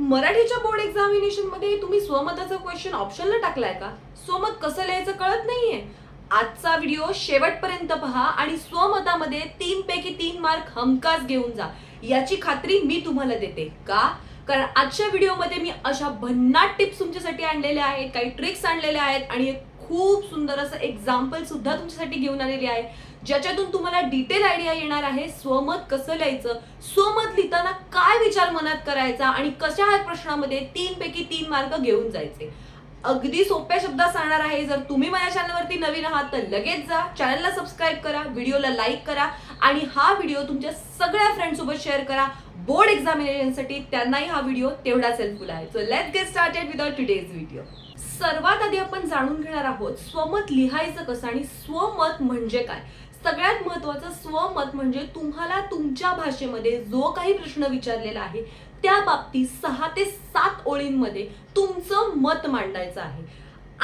मराठीच्या board examination मध्ये तुम्ही स्वमताचा क्वेश्चन ऑप्शनला टाकलाय का? स्वमत कसं लिहायचं कळत नाहीये? आजचा व्हिडिओ शेवटपर्यंत पहा आणि स्वमतामध्ये 3 पैकी 3 मार्क हमखास घेऊन जा, याची खात्री मी तुम्हाला देते. का? कारण आजच्या व्हिडिओमध्ये मी अशा भन्नाट टिप्स तुमच्यासाठी आणलेल्या आहेत, काही ट्रिक्स आणलेल्या आहेत आणि एक खूप सुंदर असं एक्झाम्पल सुद्धा तुमच्यासाठी घेऊन आलेली आहे, ज्याच्यातून तुम्हाला डिटेल आयडिया येणार आहे स्वमत कसं लिहायचं, स्वमत लिहिताना काय विचार मनात करायचा आणि कशा ह्या प्रश्नामध्ये 3 पैकी 3 मार्क घेऊन जायचे. अगदी सोप्या शब्दात सांगणार आहे. जर तुम्ही माझ्या चॅनलवरती नवीन आहात तर लगेच जा, चॅनलला सबस्क्राईब करा, व्हिडिओला लाईक करा आणि हा व्हिडिओ तुमच्या सगळ्या फ्रेंड सोबत शेअर करा. बोर्ड एक्झामिनेशनसाठी त्यांनाही हा व्हिडिओ तेवढाच हेल्पफुल आहे. So let's get started with our today's video. सर्वात आधी आपण जाणून घेणार आहोत स्वमत लिहायचं कसं आणि स्वमत म्हणजे काय. सगळ्यात महत्त्वाचं, स्वमत म्हणजे तुम्हाला तुमच्या भाषेमध्ये जो काही प्रश्न विचारलेला आहे त्या बाबतीत 6 ते 7 ओळींमध्ये तुमचं मत मांडायचं आहे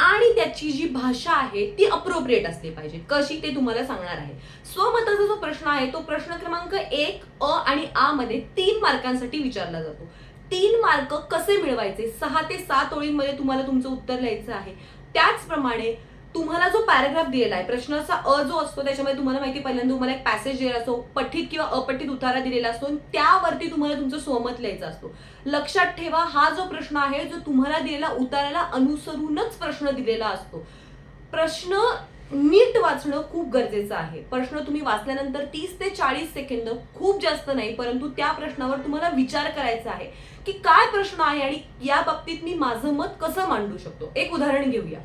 आणि त्याची जी भाषा आहे ती अप्रोप्रिएट असली पाहिजे. कशी ते तुम्हाला सांगणार आहे. स्वमताचा जो प्रश्न आहे तो प्रश्न क्रमांक 1 अ आणि आ मध्ये 3 मार्कांसाठी विचारला जातो. 3 मार्क कसे मिळवायचे? 6 ते 7 ओळींमध्ये तुम्हाला तुमचं उत्तर लिहायचं आहे. त्याचप्रमाणे तुम्हाला जो पॅराग्राफ दिलेला आहे, प्रश्नाचा अ जो असतो त्याच्यामध्ये तुम्हाला माहिती, पहिल्यांदा तुम्हाला एक पॅसेज दिलेला असतो, पठित किंवा अपठित उतारा दिलेला असतो, त्यावरती तुम्हाला तुमचं स्वमत लिहायचं असतो. लक्षात ठेवा, हा जो प्रश्न आहे जो तुम्हाला दिलेला उताराला अनुसरूनच प्रश्न दिलेला असतो. प्रश्न नीट वाचणं खूप गरजेचं आहे. प्रश्न तुम्ही वाचल्यानंतर 30 ते 40 सेकंद, खूप जास्त नाही, परंतु त्या प्रश्नावर तुम्हाला विचार करायचा आहे की काय प्रश्न आहे आणि या बाबतीत मी माझं मत कसं मांडू शकतो. एक उदाहरण घेऊया.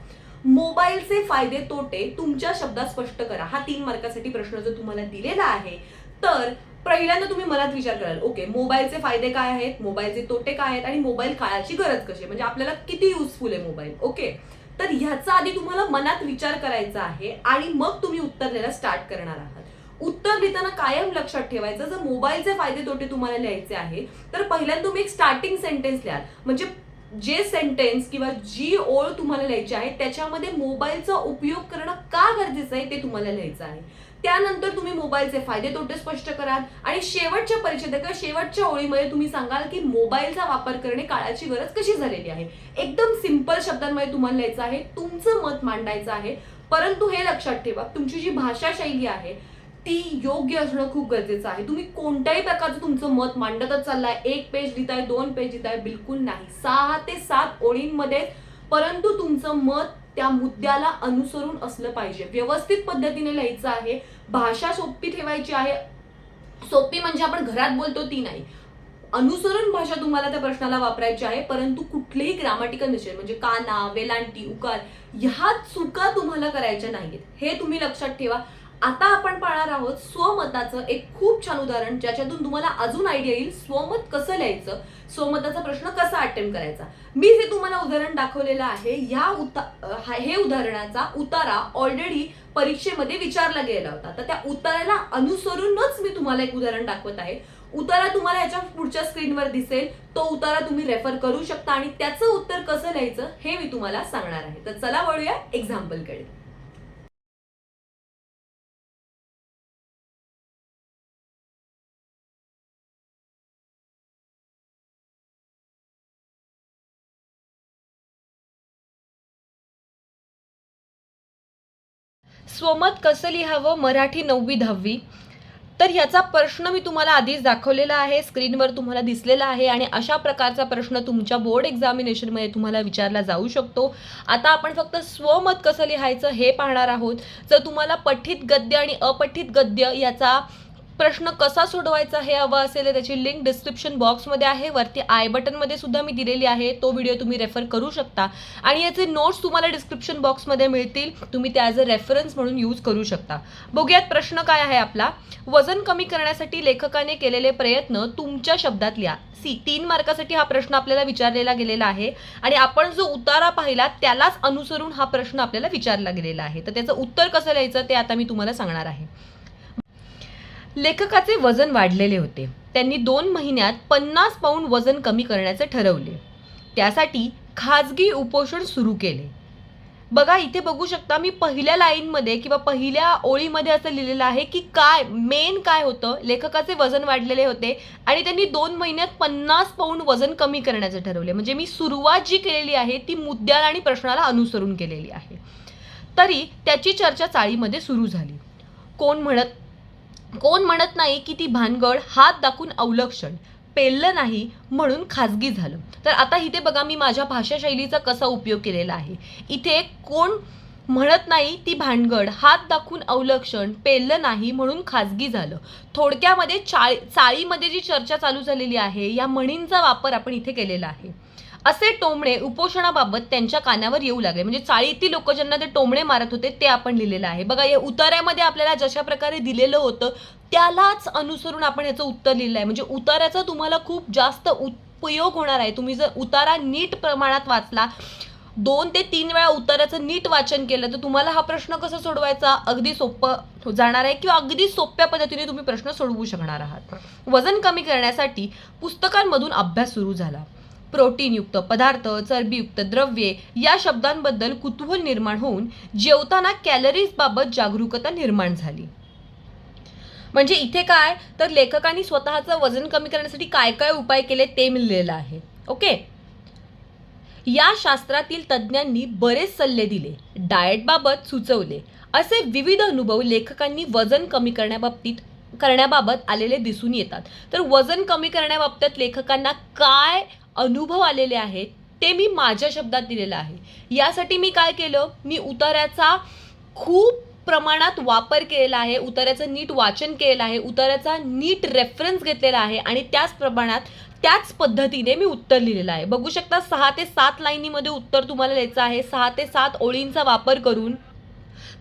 मोबाईलचे फायदे तोटे तुमच्या शब्दात स्पष्ट करा. हा 3 मार्कासाठी प्रश्न जो तुम्हाला दिलेला आहे, तर पहिल्यांदा तुम्ही मनात विचार कराल, ओके मोबाईलचे फायदे काय आहेत, मोबाईलचे तोटे काय आहेत आणि मोबाईल काळाची गरज कशी आहे, म्हणजे आपल्याला किती युजफुल आहे मोबाईल. ओके, तर ह्याचा आधी तुम्हाला मनात विचार करायचा आहे आणि मग तुम्ही उत्तर लिहायला स्टार्ट करणार आहात. उत्तर लिहिताना कायम लक्षात ठेवायचं, जर मोबाईलचे फायदे तोटे तुम्हाला लिहायचे आहे तर पहिल्यांदा तुम्ही एक स्टार्टिंग सेंटेन्स लिहाल, म्हणजे जे सेंटेन्स किंवा जी ओळ तुम्हाला लिहायची आहे त्याच्यामध्ये मोबाईलचा उपयोग करणं का गरजेचं आहे ते तुम्हाला लिहायचं आहे. त्यानंतर तुम्ही मोबाईलचे फायदे तोटे स्पष्ट कराल आणि शेवटच्या परिच्छेदात किंवा शेवटच्या ओळीमध्ये तुम्ही सांगाल की मोबाईलचा वापर करणे काळाची गरज कशी झालेली आहे. एकदम सिंपल शब्दांमध्ये तुम्हाला लिहायचं आहे, तुमचं मत मांडायचं आहे. परंतु हे लक्षात ठेवा, तुमची जी भाषा शैली आहे ती योग्य असणं खूप गरजेचं आहे. तुम्ही कोणत्याही प्रकारचं तुमचं मत मांडतच चाललाय, 1 पेज लिहिताय, 2 पेज लिहिताय, बिलकुल नाही. 6 ते 7 ओळींमध्ये, परंतु तुमचं मत त्या मुद्द्याला अनुसरून असलं पाहिजे. व्यवस्थित पद्धतीने लिहायचं आहे, भाषा सोपी ठेवायची आहे. सोपी म्हणजे आपण घरात बोलतो ती नाही, अनुसरून भाषा तुम्हाला त्या प्रश्नाला वापरायची आहे. परंतु कुठलेही ग्रामॅटिकल मिस्टेक म्हणजे काना, वेलांटी, उकार ह्या चुका तुम्हाला करायच्या नाहीत, हे तुम्ही लक्षात ठेवा. आता आपण पाहणार आहोत स्वमताचं एक खूप छान उदाहरण, ज्याच्यातून तुम्हाला अजून आयडिया येईल स्वमत कसं लिहायचं, स्वमताचा प्रश्न कसा अटेम्प्ट करायचा. मी जे तुम्हाला उदाहरण दाखवलेलं आहे हे उदाहरणाचा उतारा ऑलरेडी परीक्षेमध्ये विचारला गेला होता, तर त्या उताराला अनुसरूनच मी तुम्हाला एक उदाहरण दाखवत आहे. उतारा तुम्हाला याच्या पुढच्या स्क्रीनवर दिसेल, तो उतारा तुम्ही रेफर करू शकता आणि त्याचं उत्तर कसं लिहायचं हे मी तुम्हाला सांगणार आहे. तर चला वळूया एक्झाम्पलकडे. स्वमत कसं लिहावं मराठी 9वी-10वी. तर ह्याचा प्रश्न मी तुम्हाला आधीच दाखवलेला आहे, स्क्रीनवर तुम्हाला दिसलेला आहे आणि अशा प्रकारचा प्रश्न तुमच्या बोर्ड एक्झामिनेशनमध्ये तुम्हाला विचारला जाऊ शकतो. आता आपण फक्त स्वमत कसं लिहायचं हे पाहणार आहोत. जर तुम्हाला पठित गद्य आणि अपठित गद्य याचा प्रश्न कसा सोडवायचा हे हवं असेल, त्याची लिंक डिस्क्रिप्शन बॉक्समध्ये आहे, वरती आय बटनमध्ये सुद्धा मी दिलेली आहे, तो व्हिडिओ तुम्ही रेफर करू शकता आणि याचे नोट्स तुम्हाला डिस्क्रिप्शन बॉक्समध्ये मिळतील, तुम्ही त्या ॲज अ रेफरन्स म्हणून यूज करू शकता. बघूयात प्रश्न काय आहे आपला. वजन कमी करण्यासाठी लेखकाने केलेले प्रयत्न तुमच्या शब्दात लिहा. 3 मार्कासाठी हा प्रश्न आपल्याला विचारलेला गेलेला आहे आणि आपण जो उतारा पाहिला त्यालाच अनुसरून हा प्रश्न आपल्याला विचारला गेलेला आहे. तर त्याचं उत्तर कसं लिहायचं ते आता मी तुम्हाला सांगणार आहे. लेखकाचे वजन वाढलेले होते. त्यांनी 2 महिन्यात 50 पाऊंड वजन कमी करण्याचे ठरवले. त्यासाठी खाजगी उपोषण सुरू केले. बघा इथे बघू शकता मी पहिल्या लाईनमध्ये किंवा पहिल्या ओळीमध्ये असं लिहिलेलं आहे की काय मेन काय होतं, लेखकाचे वजन वाढलेले होते आणि त्यांनी 2 महिन्यात 50 पाऊंड वजन कमी करण्याचे ठरवले. म्हणजे मी सुरुवात जी केलेली आहे ती मुद्द्याला आणि प्रश्नाला अनुसरून केलेली आहे. तरी त्याची चर्चा चाळीमध्ये सुरू झाली. कोण म्हणत नाही की ती भानगड हात दाखवून अवलक्षण, पेललं नाही म्हणून खाजगी झालं. तर आता इथे बघा मी माझ्या भाषाशैलीचा कसा उपयोग केलेला आहे. इथे कोण म्हणत नाही ती भानगड हात दाखवून अवलक्षण, पेललं नाही म्हणून खाजगी झालं. थोडक्यामध्ये चाळीमध्ये जी चर्चा चालू झालेली आहे या म्हणींचा वापर आपण इथे केलेला आहे. असे टोमणे उपोषणाबाबत त्यांच्या कानावर येऊ लागले. म्हणजे चाळीतील लोक ज्यांना ते टोमणे मारत होते ते आपण लिहिलेलं आहे. बघा या उतार्यामध्ये आपल्याला जशा प्रकारे दिलेलं होतं त्यालाच अनुसरून आपण याचं उत्तर लिहिलं आहे. म्हणजे उतार्याचा तुम्हाला खूप जास्त उपयोग होणार आहे. तुम्ही जर उतारा नीट प्रमाणात वाचला, 2 ते 3 वेळा उताराचं नीट वाचन केलं तर तुम्हाला हा प्रश्न कसा सोडवायचा अगदी सोपं जाणार आहे किंवा अगदी सोप्या पद्धतीने तुम्ही प्रश्न सोडवू शकणार आहात. वजन कमी करण्यासाठी पुस्तकांमधून अभ्यास सुरू झाला. प्रोटीनयुक्त पदार्थ, चरबीयुक्त द्रव्ये या शब्दांबद्दल कुतूहल निर्माण होऊन जेवताना कॅलरीज बाबत जागरूकता निर्माण झाली. म्हणजे इथे काय तर लेखकांनी स्वतःचं वजन कमी करण्यासाठी काय काय उपाय केले ते लिहिलेलं आहे. ओके. या शास्त्रातील तज्ज्ञांनी बरेच सल्ले दिले, डाएटबाबत सुचवले. असे विविध अनुभव लेखकांनी वजन कमी करण्याबाबत आलेले दिसून येतात. तर वजन कमी करण्याबाबत लेखकांना काय अनुभव आलेले आहेत ते मी माझ्या शब्दात दिलेलं आहे. यासाठी मी काय केलं, मी उतार्याचा खूप प्रमाणात वापर केलेला आहे, उतार्याचं नीट वाचन केलेलं आहे, उतार्याचा नीट रेफरन्स घेतलेला आहे आणि त्याच प्रमाणात त्याच पद्धतीने मी उत्तर लिहिलेलं आहे. बघू शकता 6 ते 7 लाईनीमध्ये उत्तर तुम्हाला लिहायचं आहे, 6 ते 7 ओळींचा वापर करून.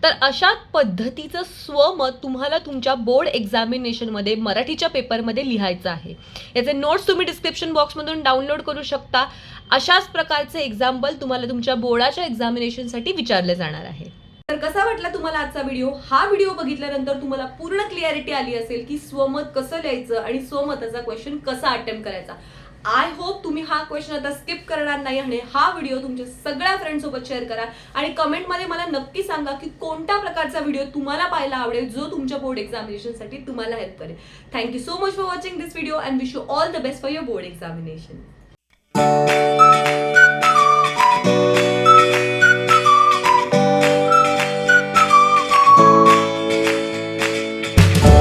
तर अशा पद्धतीचं स्वमत तुम्हाला तुमच्या बोर्ड एक्झामिनेशनमध्ये मराठीच्या पेपरमध्ये लिहायचं आहे. याचे नोट्स तुम्ही डिस्क्रिप्शन बॉक्समधून डाउनलोड करू शकता. अशाच प्रकारचे एक्झाम्पल तुम्हाला तुमच्या बोर्डाच्या एक्झामिनेशनसाठी विचारले जाणार आहे. तर कसा वाटला तुम्हाला आजचा व्हिडिओ? हा व्हिडिओ बघितल्यानंतर तुम्हाला पूर्ण क्लिअरिटी आली असेल की स्वमत कसं लिहायचं आणि स्वमताचा क्वेश्चन कसा अटेम्प्ट करायचा. आय होप तुम्ही हा क्वेश्चन आता स्किप करणार नाही आणि हा व्हिडिओ तुमच्या सगळ्या फ्रेंड सोबत शेअर करा आणि कमेंटमध्ये मला नक्की सांगा की कोणत्या प्रकारचा व्हिडिओ तुम्हाला पाहायला आवडेल जो तुमच्या बोर्ड एक्झामिनेशनसाठी तुम्हाला हेल्प करेल. Thank you so much for watching this video and wish you all the best for your board examination.